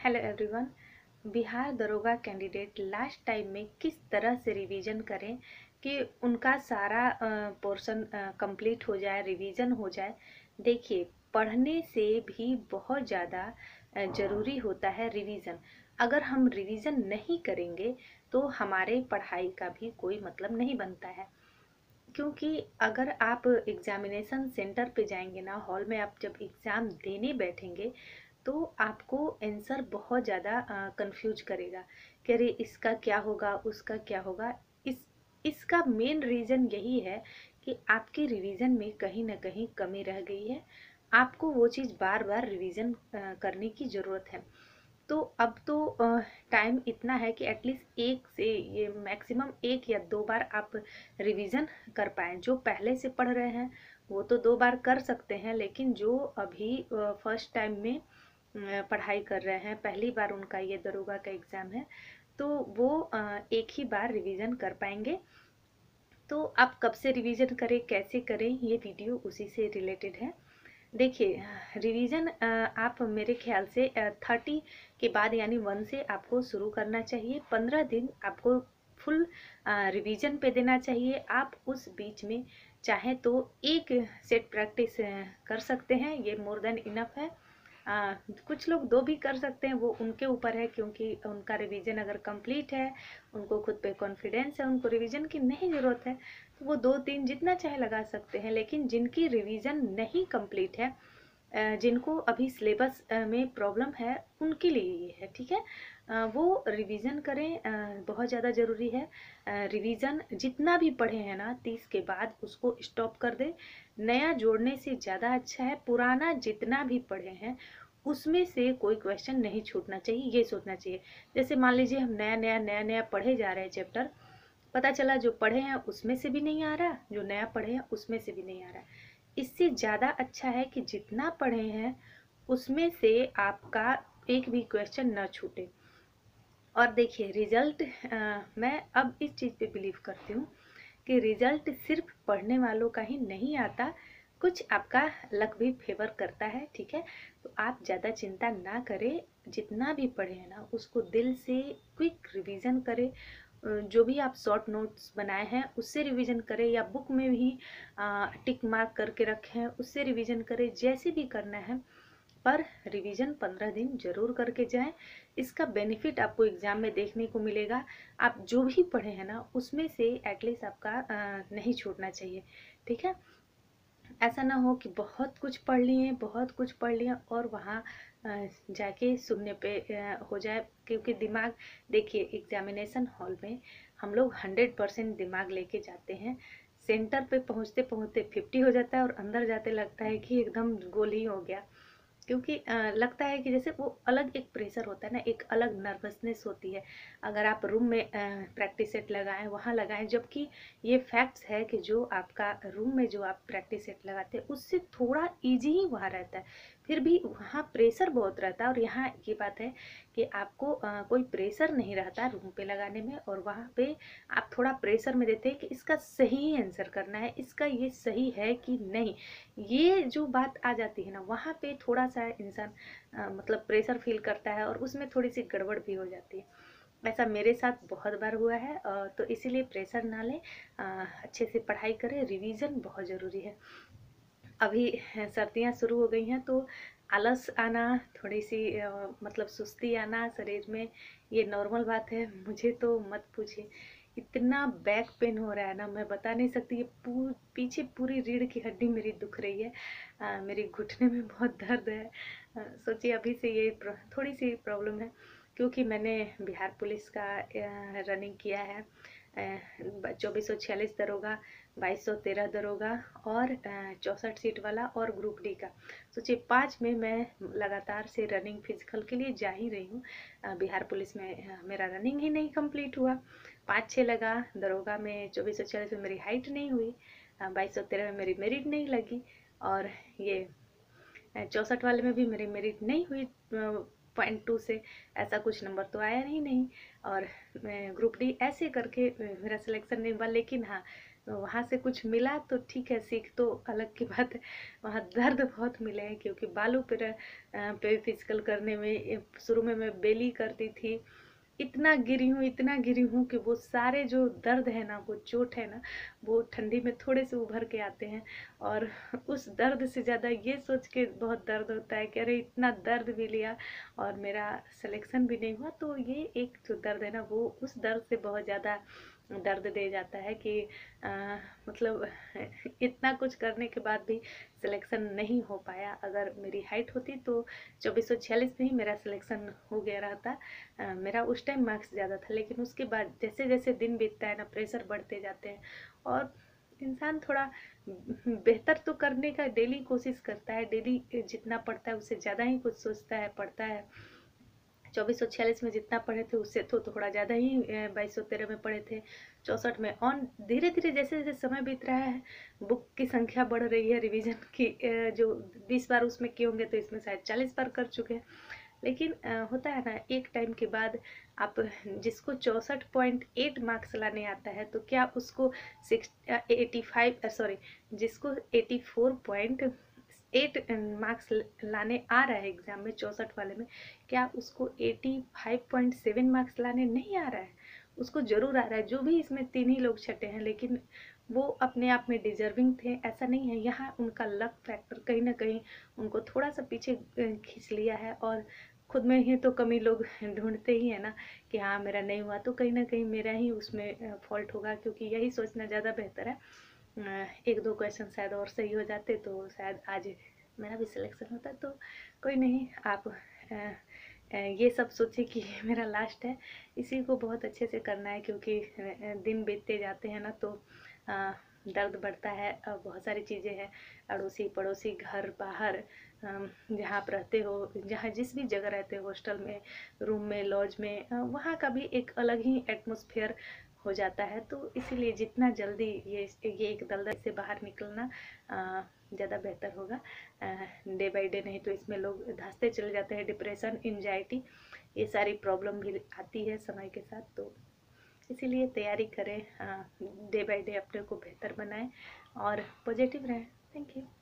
Hello everyone. Bihar दरोगा candidate last time में किस तरह से रिवीजन करें कि उनका सारा पोर्शन कंप्लीट हो जाए, रिवीजन हो जाए। देखिए, पढ़ने से भी बहुत ज़्यादा ज़रूरी होता है रिवीजन। अगर हम रिवीजन नहीं करेंगे तो हमारे पढ़ाई का भी कोई मतलब नहीं बनता है। क्योंकि अगर आप एग्जामिनेशन सेंटर पे जाएंगे ना, हॉल में आप जब एग्ज़ाम देने बैठेंगे तो आपको आंसर बहुत ज़्यादा कंफ्यूज करेगा कि अरे इसका क्या होगा, उसका क्या होगा। इसका मेन रीज़न यही है कि आपकी रिवीजन में कहीं ना कहीं कमी रह गई है। आपको वो चीज़ बार बार रिवीजन करने की ज़रूरत है। तो अब तो टाइम इतना है कि एटलीस्ट एक से ये मैक्सिमम एक या दो बार आप रिवीजन कर पाएँ। जो पहले से पढ़ रहे हैं वो तो दो बार कर सकते हैं, लेकिन जो अभी फर्स्ट टाइम में पढ़ाई कर रहे हैं, पहली बार उनका ये दरोगा का एग्ज़ाम है, तो वो एक ही बार रिवीजन कर पाएंगे। तो आप कब से रिवीजन करें, कैसे करें, ये वीडियो उसी से रिलेटेड है। देखिए, रिवीजन आप मेरे ख्याल से 30 के बाद यानी 1 से आपको शुरू करना चाहिए। 15 दिन आपको फुल रिवीजन पे देना चाहिए। आप उस बीच में चाहे तो एक सेट प्रैक्टिस कर सकते हैं, ये मोर देन इनफ है। कुछ लोग दो भी कर सकते हैं, वो उनके ऊपर है, क्योंकि उनका रिवीजन अगर कंप्लीट है, उनको खुद पे कॉन्फिडेंस है, उनको रिवीजन की नहीं ज़रूरत है, तो वो दो तीन जितना चाहे लगा सकते हैं। लेकिन जिनकी रिवीजन नहीं कंप्लीट है, जिनको अभी सिलेबस में प्रॉब्लम है, उनके लिए ये है, ठीक है। वो रिवीजन करें, बहुत ज़्यादा ज़रूरी है। रिवीजन जितना भी पढ़े हैं ना, 30 के बाद उसको स्टॉप कर दे। नया जोड़ने से ज़्यादा अच्छा है पुराना जितना भी पढ़े हैं उसमें से कोई क्वेश्चन नहीं छूटना चाहिए, ये सोचना चाहिए। जैसे मान लीजिए हम नया नया पढ़े जा रहे हैं चैप्टर, पता चला जो पढ़े हैं उसमें से भी नहीं आ रहा, जो नया पढ़े हैं उसमें से भी नहीं आ रहा। इससे ज़्यादा अच्छा है कि जितना पढ़े हैं उसमें से आपका एक भी क्वेश्चन न छूटे। और देखिए, रिजल्ट मैं अब इस चीज़ पे बिलीव करती हूँ कि रिजल्ट सिर्फ पढ़ने वालों का ही नहीं आता, कुछ आपका लक भी फेवर करता है, ठीक है। तो आप ज़्यादा चिंता ना करें, जितना भी पढ़े हैं ना उसको दिल से क्विक रिवीजन करें। जो भी आप शॉर्ट नोट्स बनाए हैं उससे रिवीजन करें, या बुक में भी टिक मार्क करके रखें उससे रिवीजन करें, जैसे भी करना है। पर रिवीजन 15 दिन जरूर करके जाएं। इसका बेनिफिट आपको एग्जाम में देखने को मिलेगा। आप जो भी पढ़े हैं ना उसमें से एटलीस्ट आपका नहीं छूटना चाहिए, ठीक है। ऐसा ना हो कि बहुत कुछ पढ़ लिए, बहुत कुछ पढ़ लिया और वहाँ जाके सुनने पे हो जाए। क्योंकि दिमाग, देखिए एग्जामिनेशन हॉल में हम लोग 100% दिमाग लेके जाते हैं। सेंटर पे पहुँचते पहुँचते 50 हो जाता है और अंदर जाते लगता है कि एकदम गोल ही हो गया। क्योंकि लगता है कि जैसे वो अलग एक प्रेशर होता है ना, एक अलग नर्वसनेस होती है। अगर आप रूम में प्रैक्टिस सेट लगाएं, वहाँ लगाएं, जबकि ये फैक्ट्स है कि जो आपका रूम में जो आप प्रैक्टिस सेट लगाते हैं उससे थोड़ा इजी ही वहाँ रहता है, फिर भी वहाँ प्रेशर बहुत रहता है। और यहाँ ये बात है कि आपको कोई प्रेशर नहीं रहता रूम पे लगाने में, और वहाँ पे आप थोड़ा प्रेशर में देते हैं कि इसका सही आंसर करना है, इसका ये सही है कि नहीं। ये जो बात आ जाती है ना, वहाँ पे थोड़ा सा इंसान मतलब प्रेशर फील करता है और उसमें थोड़ी सी गड़बड़ भी हो जाती है। ऐसा मेरे साथ बहुत बार हुआ है। तो इसीलिए प्रेशर ना लें, अच्छे से पढ़ाई करें, रिवीजन बहुत ज़रूरी है। अभी सर्दियाँ शुरू हो गई हैं तो आलस आना, थोड़ी सी मतलब सुस्ती आना शरीर में, ये नॉर्मल बात है। मुझे तो मत पूछिए, इतना बैक पेन हो रहा है ना, मैं बता नहीं सकती। ये पीछे पूरी रीढ़ की हड्डी मेरी दुख रही है। मेरी घुटने में बहुत दर्द है। सोचिए, अभी से ये थोड़ी सी प्रॉब्लम है, क्योंकि मैंने बिहार पुलिस का रनिंग किया है। 2446 दरोगा, 2213 दरोगा और 64 सीट वाला और ग्रुप डी का। सोचिए, 5 में मैं लगातार से रनिंग फिजिकल के लिए जा ही रही हूँ। बिहार पुलिस में मेरा रनिंग ही नहीं कंप्लीट हुआ। 5-6 लगा, दरोगा में 2446 में मेरी हाइट नहीं हुई, 2213 में मेरी मेरिट नहीं लगी, और ये 64 वाले में भी मेरी मेरिट नहीं हुई। 0.2 से ऐसा कुछ नंबर तो आया ही नहीं। और ग्रुप डी ऐसे करके मेरा सिलेक्शन नहीं हुआ। लेकिन हाँ, वहाँ से कुछ मिला तो ठीक है, सीख तो अलग की बात है। वहाँ दर्द बहुत मिले हैं, क्योंकि बालों पे फिजिकल करने में शुरू में मैं बेली करती थी, इतना गिरी हूँ कि वो सारे जो दर्द है ना, वो चोट है ना, वो ठंडी में थोड़े से उभर के आते हैं। और उस दर्द से ज़्यादा ये सोच के बहुत दर्द होता है कि अरे इतना दर्द भी लिया और मेरा सिलेक्शन भी नहीं हुआ। तो ये एक जो दर्द है ना, वो उस दर्द से बहुत ज़्यादा दर्द दे जाता है कि मतलब इतना कुछ करने के बाद भी सिलेक्शन नहीं हो पाया। अगर मेरी हाइट होती तो 2446 में ही मेरा सिलेक्शन हो गया रहता। मेरा उस टाइम मार्क्स ज़्यादा था, लेकिन उसके बाद जैसे जैसे दिन बीतता है ना, प्रेशर बढ़ते जाते हैं और इंसान थोड़ा बेहतर तो करने का डेली कोशिश करता है, डेली जितना पढ़ता है उससे ज़्यादा ही कुछ सोचता है, पढ़ता है। 2446 में जितना पढ़े थे उससे तो थोड़ा ज़्यादा ही 2213 में पढ़े थे, 64 में। और धीरे धीरे जैसे जैसे समय बीत रहा है, बुक की संख्या बढ़ रही है, रिवीजन की जो 20 बार उसमें किए होंगे तो इसमें शायद 40 बार कर चुके हैं। लेकिन होता है ना, एक टाइम के बाद आप जिसको 64.8 मार्क्स लाने आता है, तो क्या उसको 85 सॉरी, जिसको 84.8 मार्क्स लाने आ रहा है एग्जाम में 64 वाले में, क्या उसको 85.7 मार्क्स लाने नहीं आ रहा है? उसको जरूर आ रहा है। जो भी इसमें तीन ही लोग छटे हैं, लेकिन वो अपने आप में डिजर्विंग थे, ऐसा नहीं है। यहाँ उनका लक फैक्टर कहीं ना कहीं उनको थोड़ा सा पीछे खींच लिया है। और खुद में ही तो कमी लोग ढूंढते ही है ना, कि हाँ मेरा नहीं हुआ तो कहीं ना कहीं मेरा ही उसमें फॉल्ट होगा, क्योंकि यही सोचना ज़्यादा बेहतर है। एक दो क्वेश्चन शायद और सही हो जाते तो शायद आज मेरा भी सिलेक्शन होता। तो कोई नहीं, आप ये सब सोचिए कि मेरा लास्ट है, इसी को बहुत अच्छे से करना है, क्योंकि दिन बीतते जाते हैं ना, तो दर्द बढ़ता है। बहुत सारी चीज़ें हैं, अड़ोसी पड़ोसी, घर बाहर, जहाँ आप रहते हो, जहाँ जिस भी जगह रहते हो, हॉस्टल में, रूम में, लॉज में, वहाँ का भी एक अलग ही एटमॉस्फेयर हो जाता है। तो इसीलिए जितना जल्दी ये एक दलदल से बाहर निकलना ज़्यादा बेहतर होगा। डे बाय डे नहीं तो इसमें लोग धंसते चले जाते हैं, डिप्रेशन, एंजाइटी, ये सारी प्रॉब्लम भी आती है समय के साथ। तो इसीलिए तैयारी करें, डे बाय डे अपने को बेहतर बनाएं और पॉजिटिव रहें। Thank you.